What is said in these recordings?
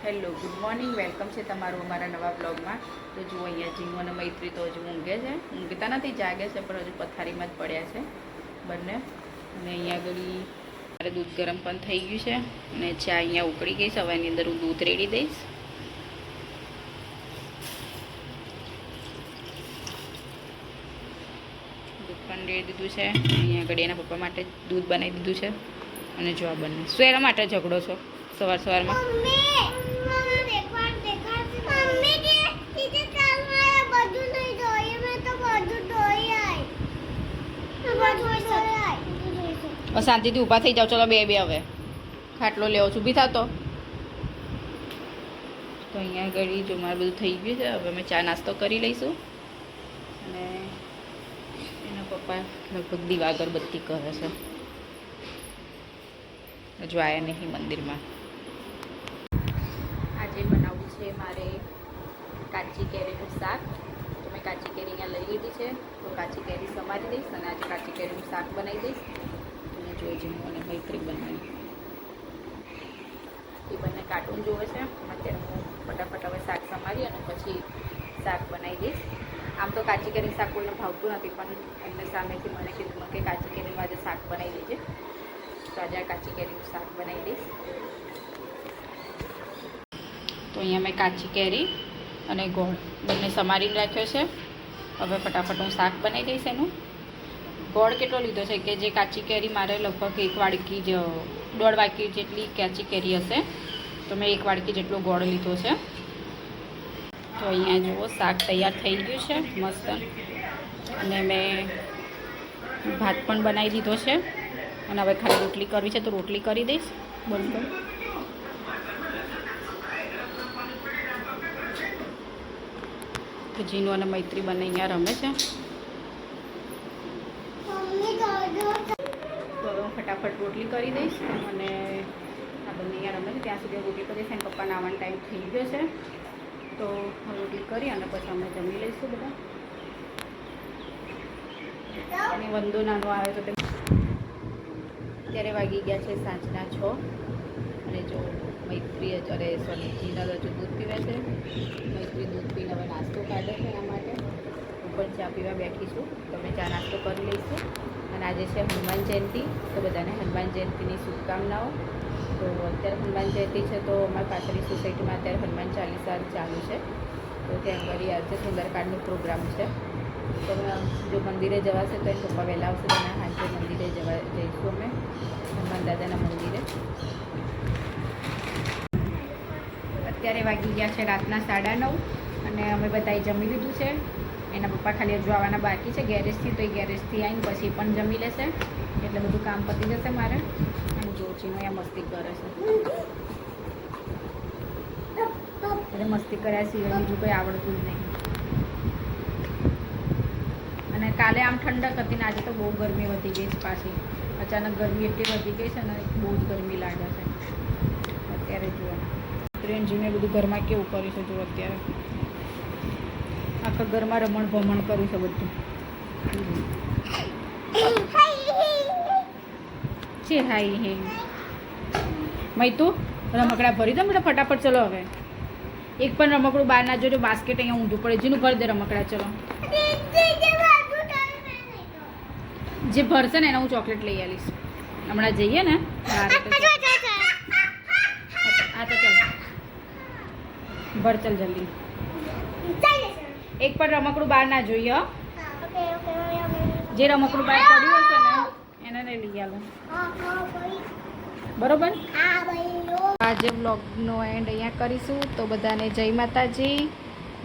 Hello good morning, welcome છે તમારું અમારા નવા બ્લોગમાં. તો જુઓ અહીંયા જીનુ અને મૈત્રી તો હજુ ઊંઘે છે, ઊંઘતા નથી, જાગે છે પણ હજુ પથારીમાં જ પડ્યા છે બંને. અને અહીંયા આગળ મારે દૂધ ગરમ પણ થઈ ગયું છે અને ચા અહીંયા ઉકળી ગઈ છે. હવાની અંદર હું દૂધ રેડી દઈશ. દૂધ પણ રેડી દીધું છે. અહીંયા આગળ એના પપ્પા માટે દૂધ બનાવી દીધું છે. અને જો આ બંને શું એના માટે ઝઘડો છો સવાર સવારમાં? શાંતિથી ઊભા થઈ જાઓ. ચલો બે હવે ખાટલો લેવો છું, ઊભી થતો. તો અહીંયા આગળ જો મારે બધું થઈ ગયું છે. હવે અમે ચા નાસ્તો કરી લઈશું. અને એના પપ્પા લગભગ દીવા અગરબત્તી કરે છે, હજુ આવ્યા નહીં મંદિરમાં. આજે બનાવવું છે મારે કાચી કેરીનું શાક. તો મેં કાચી કેરી અહીંયા લઈ લીધી છે, તો કાચી કેરી સમારી દઈશ અને આજે કાચી કેરીનું શાક બનાવી દઈશ. અને જોઈ જીનુ અને મૈત્રી બનાવી એ બંને કાર્ટૂન જોવે છે. અત્યારે હું ફટાફટ હવે શાક સમારી અને પછી શાક બનાવી દઈશ. આમ તો કાચી કેરીનું શાક કોઈને ભાવતું નથી, પણ એમને સામેથી મને કીધું કે કાચી કેરીનું આજે શાક બનાવી દેજે. તો આજે કાચી કેરીનું શાક બનાવી દઈશ. તો અહીંયા મેં કાચી કેરી અને ગોળ બંને સમારીને રાખ્યો છે. હવે ફટાફટ હું શાક બનાવી દઈશ એનું. ગોળ કેટલો લીધો છે કે જે કાચી કેરી મારે લગભગ 1 વાડકી જ 1.5 વાડકી જેટલી કાચી કેરી હશે, તો મેં 1 વાડકી જેટલો ગોળ લીધો છે. તો અહીંયા જુઓ શાક તૈયાર થઈ ગયું છે મસ્ત. અને મેં ભાત પણ બનાવી દીધો છે અને હવે ખાલી રોટલી કરવી છે, તો રોટલી કરી દઈશ. બરાબર. તો જીનુ અને મૈત્રી બંને અહીંયા રમે છે. તો હવે હું ફટાફટ રોટલી કરી દઈશ અને આ બંને અહીંયા રમે છે ત્યાં સુધી રોટલી કરી દઈશ. અને પપ્પા નાવાનો ટાઈમ થઈ ગયો છે, તો રોટલી કરી અને પછી અમે જમી લઈશું બધા. અને વંદો નાનો આવ્યો તો ત્યારે વાગી ગયા છે સાંજના 6. અને જો મૈત્રી જીનલ હજુ દૂધ પીવે છે. મૈત્રી દૂધ પીને હવે નાસ્તો કાઢે છે એના માટે. હું પણ ચા પીવા બેઠી છું, તો અમે ચા નાસ્તો કરી લઈશું. અને આજે છે હનુમાન જયંતિ, તો બધાને હનુમાન જયંતિની શુભકામનાઓ. તો અત્યારે હનુમાન જયંતિ છે, તો અમારી પાછળની સોસાયટીમાં અત્યારે હનુમાન ચાલીસા ચાલુ છે. તો ત્યાં આગળ આજે સુંદરકાંડનો પ્રોગ્રામ છે. તો જો મંદિરે જવાશે તો એ પપ્પા વહેલા આવશે, તો સાંજે મંદિરે જઈશું અમે હનુમાન દાદાના મંદિરે. અત્યારે વાગી ગયા છે રાતના 9:30 અને અમે બધાએ જમી લીધું છે. એના પપ્પા ખાલી હજુ આવવાના બાકી છે ગેરેજથી, તો એ ગેરેજથી આવીને પછી પણ જમી લેશે, એટલે બધું કામ પતી જશે મારે. અને જો ચીનો અહીંયા મસ્તી કરે છે, એટલે મસ્તી કર્યા સિવાય બીજું કંઈ આવડતું જ નહીં. અને કાલે આમ ઠંડક હતી ને આજે તો બહુ ગરમી વધી ગઈ છે પાછી. અચાનક ગરમી એટલી વધી ગઈ છે ને, બહુ જ ગરમી લાગે છે અત્યારે. જુઓ ટ્રેનજીને બધું ઘરમાં કેવું કર્યું છે, જુઓ અત્યારે આખા ઘરમાં રમણ ભમણ કર્યું છે બધું. છે હાઈ હે મય તું રમકડા ભરી દો બેટા ફટાફટ. ચલો હવે એક પણ રમકડું બહાર ના જોજો, બાસ્કેટ અહીંયા ઊંધું પડે. જેનું ભરી દે રમકડા. ચલો જે ભરશે ને એને હું ચોકલેટ લઈ આવીશ. હમણાં જઈએ ને હા તો ચાલ ભર. ચાલ જલ્દી. એક પણ રમકડું બહાર ના જોઈએ. જે રમકડું બહાર પડ્યું હશે ને એને લઈ આવો, બરોબર? આજે બ્લોગનો એન્ડ અહીંયા કરીશું. તો બધાને જય માતાજી.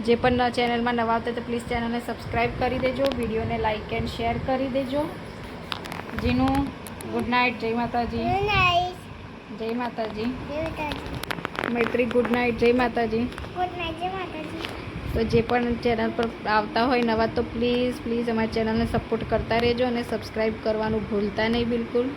જે પણ ચેનલમાં નવા આવતા તો પ્લીઝ ચેનલને સબસ્ક્રાઈબ કરી દેજો, વિડીયોને લાઇક એન્ડ શેર કરી દેજો. Jinu good night. જય માતાજી. જય માતાજી. મૈત્રી ગુડ નાઇટ. જય માતાજી. તો જે પણ ચેનલ પર આવતા હોય નવા, તો પ્લીઝ અમારી ચેનલને સપોર્ટ કરતા રહેજો અને સબસ્ક્રાઈબ કરવાનું ભૂલતા નહીં બિલકુલ.